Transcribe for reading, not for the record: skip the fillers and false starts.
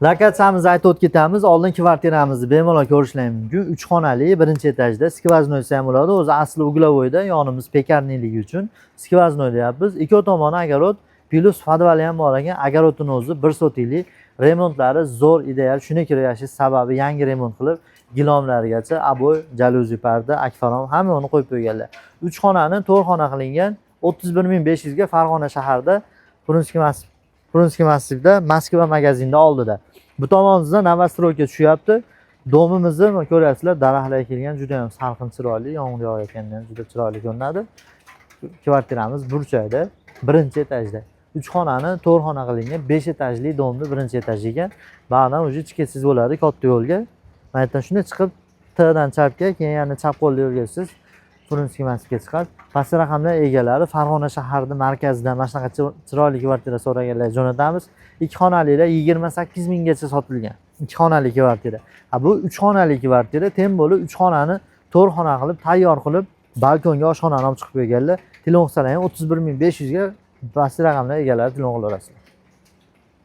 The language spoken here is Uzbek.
Lokatsiyamizni aytib o'tib ketamiz. Oldin kvartiramizni bemalol ko'rishlaring mumkin. 3 xonali, birinchi etajda skvoznoysi ham bo'ladi. O'zi asli uglovoyda, yonimiz pekarniligi uchun skvoznoy deyapmiz. Ikki tomoni огород, plus podvali ham bor ekan. Огородning o'zi 1 sotiklik, remontlari zo'r, ideal. Shuni kirashish sababi yangi remont qilib, gilomlargacha aboy, jaluzi parda, akfarom hammani qo'yib qo'yganlar. 3 xonani 4 xona qilingan. 31500 ga Farg'ona shaharda Prunskiy massivda Moskva magazinda oldida. Bu tomonimizda novostroyga tushyapti. Domimizni ko'ryapsizlar, daraxtlar ekilgan, juda ham salqin chiroyli, yomg'ir yog'ayotganda ham juda chiroyli ko'rinadi. Kvartiramiz burchakda, birinchi etajda. 3 xonani 4 xona qilingan, 5 etajli domni birinchi etaj ekan. Ba'dan o'zi chiqasiz bo'ladi katta yo'lga. Mana yerdan shunday chiqib, T'dan chapga, keyin yana chap qo'lda yo'lga chiqasiz. Prunskiy massivga chiqadi. Pastki raqamlar egalari Farg'ona shaharining markazidan mana shunaqa chiroyli kvartira so'raganlar jo'natamiz. 2 xonalilar 28 minggacha sotilgan. 2 xonali kvartira. Bu 3 xonali kvartira tem bo'lib 3 xonani 4 xona qilib, tayyor qilib, balkonga oshxonani olib chiqib qo'yganlar. Telefon qilsalaring 31500 ga pastki raqamlar egalari telefon qilaverasizlar.